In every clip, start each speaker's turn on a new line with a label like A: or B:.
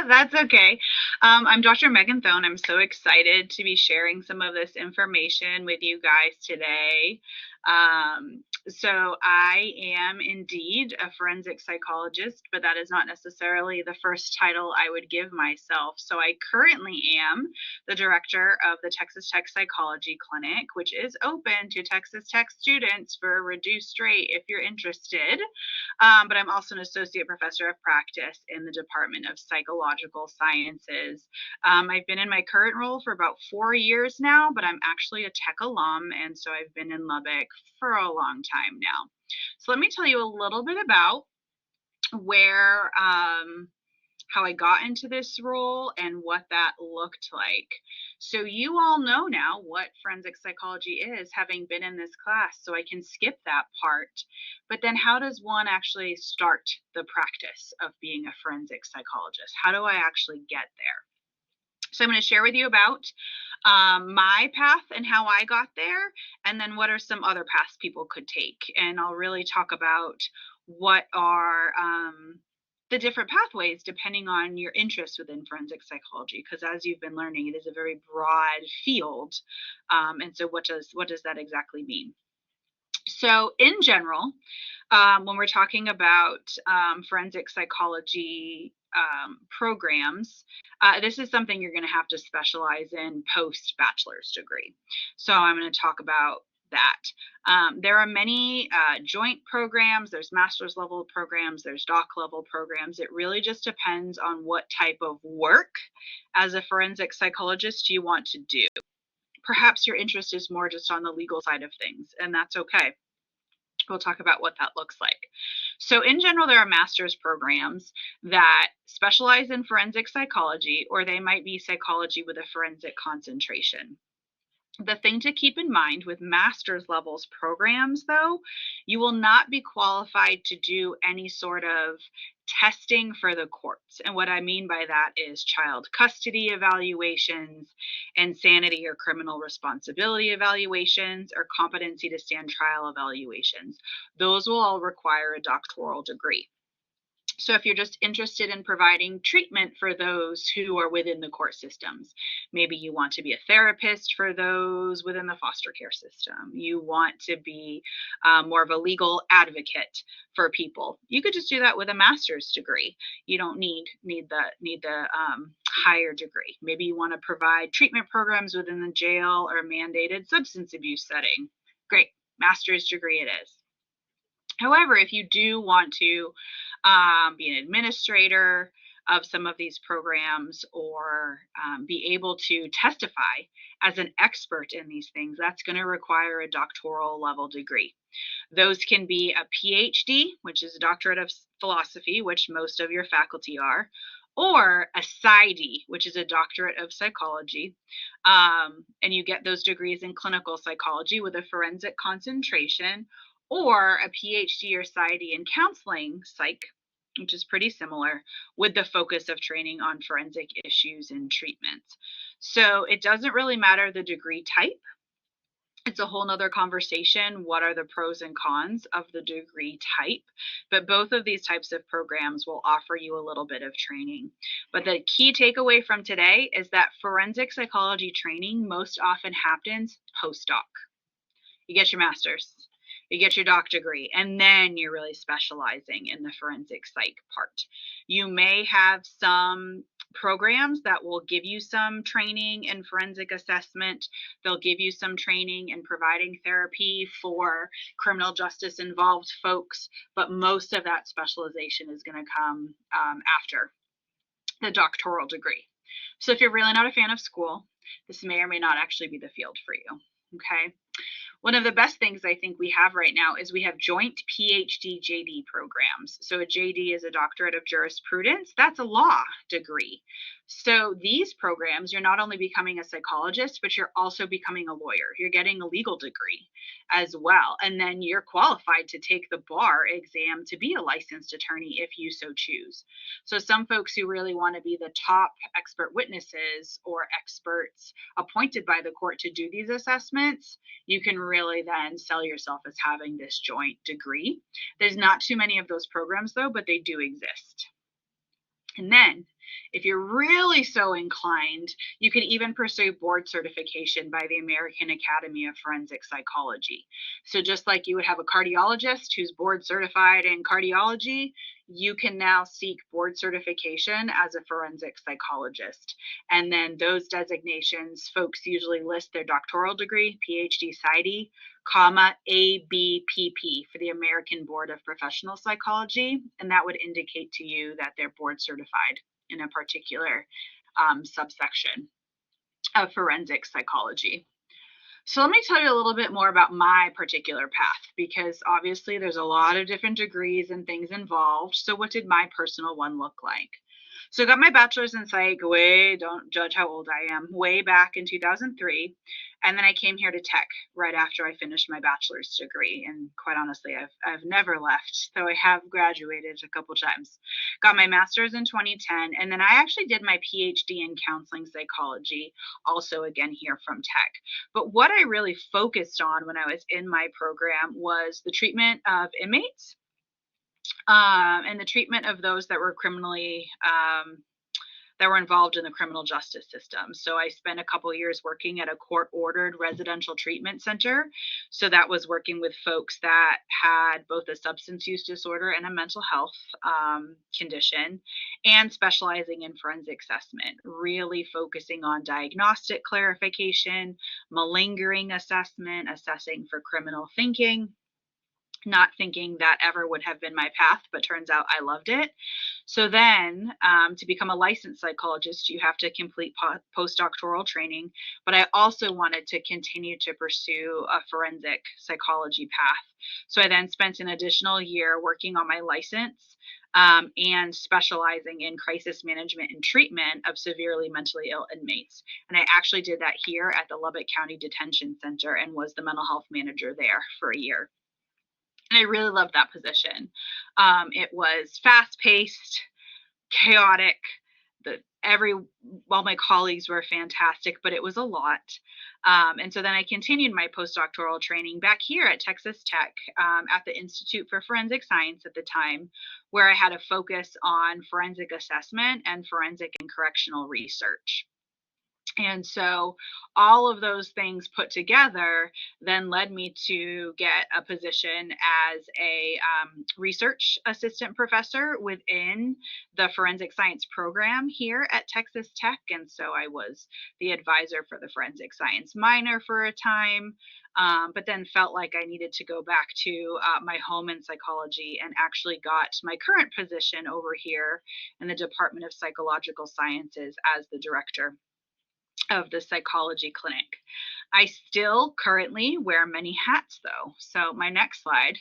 A: That's okay. I'm Dr. Megan Thoen. I'm so excited to be sharing some of this information with you guys today. So I am indeed a forensic psychologist, but that is not necessarily the first title I would give myself. So I currently am the director of the Texas Tech Psychology Clinic, which is open to Texas Tech students for a reduced rate if you're interested. But I'm also an associate professor of practice in the Department of Psychological Sciences. I've been in my current role for about 4 years now, but I'm actually a Tech alum, and so I've been in Lubbock for a long time now. So let me tell you a little bit about where how I got into this role and what that looked like. So you all know now what forensic psychology is, having been in this class, so I can skip that part. But then how does one actually start the practice of being a forensic psychologist? How do I actually get there? So I'm going to share with you about my path and how I got there, and then what are some other paths people could take. And I'll really talk about what are the different pathways depending on your interest within forensic psychology, because as you've been learning, it is a very broad field. And so what does that exactly mean? So in general, when we're talking about forensic psychology programs, this is something you're going to have to specialize in post-bachelor's degree. So I'm going to talk about that. There are many joint programs, there's master's level programs, there's doc level programs. It really just depends on what type of work as a forensic psychologist you want to do. Perhaps your interest is more just on the legal side of things, and that's okay. We'll talk about what that looks like. So in general, there are master's programs that specialize in forensic psychology, or they might be psychology with a forensic concentration. The thing to keep in mind with master's levels programs, though, you will not be qualified to do any sort of testing for the courts. And what I mean by that is child custody evaluations, insanity or criminal responsibility evaluations, or competency to stand trial evaluations. Those will all require a doctoral degree. So if you're just interested in providing treatment for those who are within the court systems, maybe you want to be a therapist for those within the foster care system, you want to be more of a legal advocate for people, you could just do that with a master's degree. You don't need the higher degree. Maybe you want to provide treatment programs within the jail or mandated substance abuse setting. Great, master's degree it is. However, if you do want to be an administrator of some of these programs, or be able to testify as an expert in these things, that's going to require a doctoral level degree. Those can be a PhD, which is a doctorate of philosophy, which most of your faculty are, or a PsyD, which is a doctorate of psychology. And you get those degrees in clinical psychology with a forensic concentration, or a PhD or PsyD in counseling psych, which is pretty similar, with the focus of training on forensic issues and treatment. So it doesn't really matter the degree type. It's a whole nother conversation. What are the pros and cons of the degree type? But both of these types of programs will offer you a little bit of training. But the key takeaway from today is that forensic psychology training most often happens post-doc. You get your master's, you get your doc degree, and then you're really specializing in the forensic psych part. You may have some programs that will give you some training in forensic assessment. They'll give you some training in providing therapy for criminal justice involved folks, but most of that specialization is going to come after the doctoral degree. So if you're really not a fan of school, this may or may not actually be the field for you. Okay. One of the best things I think we have right now is we have joint PhD JD programs. So a JD is a doctorate of jurisprudence. That's a law degree. So these programs, you're not only becoming a psychologist, but you're also becoming a lawyer. You're getting a legal degree as well. And then you're qualified to take the bar exam to be a licensed attorney if you so choose. So some folks who really want to be the top expert witnesses or experts appointed by the court to do these assessments, you can really then sell yourself as having this joint degree. There's not too many of those programs though, but they do exist. And then If you're really so inclined, you could even pursue board certification by the American Academy of Forensic Psychology. So just like you would have a cardiologist who's board certified in cardiology, you can now seek board certification as a forensic psychologist. And then those designations, folks usually list their doctoral degree, PhD, PsyD, comma, ABPP for the American Board of Professional Psychology. And that would indicate to you that they're board certified in a particular subsection of forensic psychology. So let me tell you a little bit more about my particular path, because obviously there's a lot of different degrees and things involved. So what did my personal one look like? So I got my bachelor's in psych don't judge how old I am, way back in 2003. And then I came here to tech right after I finished my bachelor's degree. And quite honestly, I've never left, though I have graduated a couple times. Got my master's in 2010. And then I actually did my PhD in counseling psychology, also again here from tech. But what I really focused on when I was in my program was the treatment of inmates, and the treatment of those that were criminally that were involved in the criminal justice system. So I spent a couple years working at a court-ordered residential treatment center. So that was working with folks that had both a substance use disorder and a mental health condition, and specializing in forensic assessment, really focusing on diagnostic clarification, malingering assessment, assessing for criminal thinking. Not thinking that ever would have been my path, but turns out I loved it. So then to become a licensed psychologist, you have to complete postdoctoral training. But I also wanted to continue to pursue a forensic psychology path. So I then spent an additional year working on my license and specializing in crisis management and treatment of severely mentally ill inmates. And I actually did that here at the Lubbock County Detention Center and was the mental health manager there for a year. And I really loved that position. It was fast-paced, chaotic. All my colleagues were fantastic, but it was a lot. And so then I continued my postdoctoral training back here at Texas Tech at the Institute for Forensic Science at the time, where I had a focus on forensic assessment and forensic and correctional research. And so all of those things put together then led me to get a position as a research assistant professor within the forensic science program here at Texas Tech. And so I was the advisor for the forensic science minor for a time, but then felt like I needed to go back to my home in psychology, and actually got my current position over here in the Department of Psychological Sciences as the director of the psychology clinic. I still currently wear many hats though. So my next slide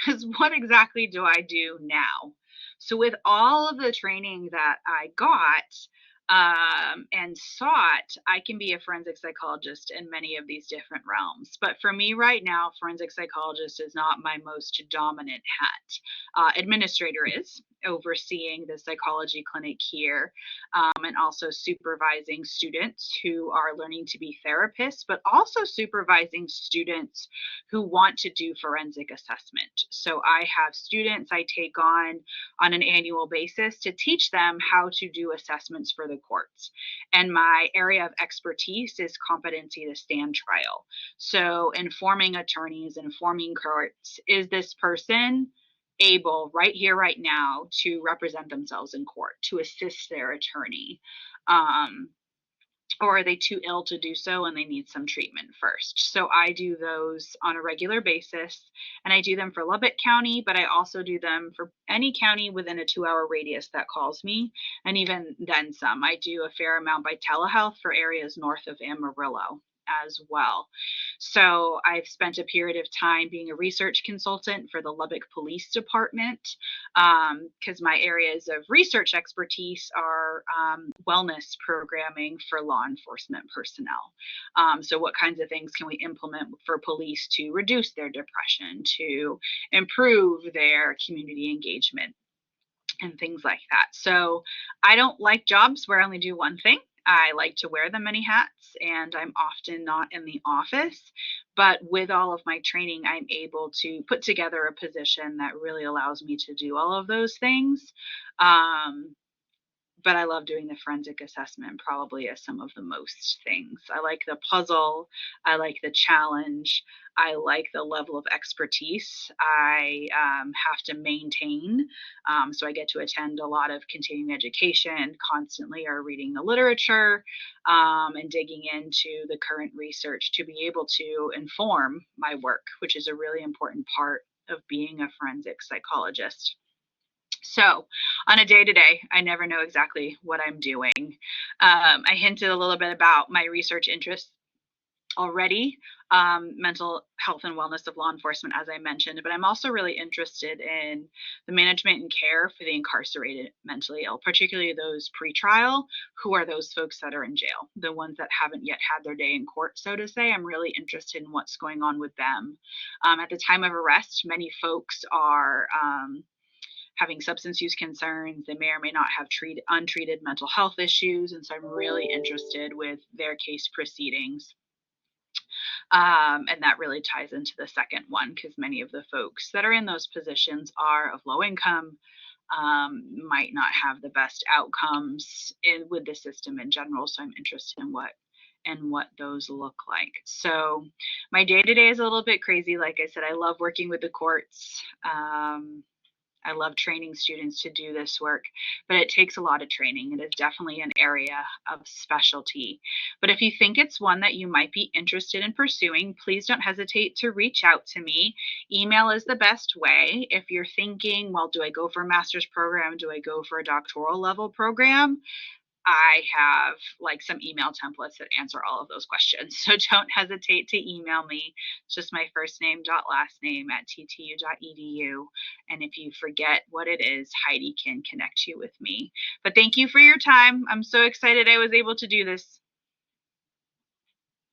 A: is, what exactly do I do now? So with all of the training that I got and sought, I can be a forensic psychologist in many of these different realms. But for me right now, forensic psychologist is not my most dominant hat. Administrator is, overseeing the psychology clinic here, and also supervising students who are learning to be therapists, but also supervising students who want to do forensic assessment. So I have students I take on an annual basis to teach them how to do assessments for the courts. And my area of expertise is competency to stand trial. So informing attorneys, informing courts, is this person able right here, right now, to represent themselves in court, to assist their attorney? Or are they too ill to do so and they need some treatment first? So I do those on a regular basis, and I do them for Lubbock County, but I also do them for any county within a 2-hour radius that calls me, and even then some. I do a fair amount by telehealth for areas north of Amarillo as well. So I've spent a period of time being a research consultant for the Lubbock Police Department, because my areas of research expertise are wellness programming for law enforcement personnel. So what kinds of things can we implement for police to reduce their depression, to improve their community engagement, and things like that. So I don't like jobs where I only do one thing. I like to wear the many hats, and I'm often not in the office. But with all of my training, I'm able to put together a position that really allows me to do all of those things. but I love doing the forensic assessment probably as some of the most things. I like the puzzle. I like the challenge. I like the level of expertise I have to maintain. So I get to attend a lot of continuing education, constantly are reading the literature and digging into the current research to be able to inform my work, which is a really important part of being a forensic psychologist. So, on a day to day, I never know exactly what I'm doing. I hinted a little bit about my research interests already, mental health and wellness of law enforcement, as I mentioned, but I'm also really interested in the management and care for the incarcerated mentally ill, particularly those pretrial, who are those folks that are in jail, the ones that haven't yet had their day in court, so to say. I'm really interested in what's going on with them. At the time of arrest, many folks are having substance use concerns. They may or may not have untreated mental health issues. And so I'm really interested with their case proceedings. And that really ties into the second one, because many of the folks that are in those positions are of low income, might not have the best outcomes with the system in general. So I'm interested in what those look like. So my day to day is a little bit crazy. Like I said, I love working with the courts. I love training students to do this work, but it takes a lot of training. It is definitely an area of specialty. But if you think it's one that you might be interested in pursuing, please don't hesitate to reach out to me. Email is the best way. If you're thinking, well, do I go for a master's program? Do I go for a doctoral level program? I have like some email templates that answer all of those questions. So don't hesitate to email me. It's just my first name dot last name at ttu.edu. And if you forget what it is, Heidi can connect you with me. But thank you for your time. I'm so excited I was able to do this.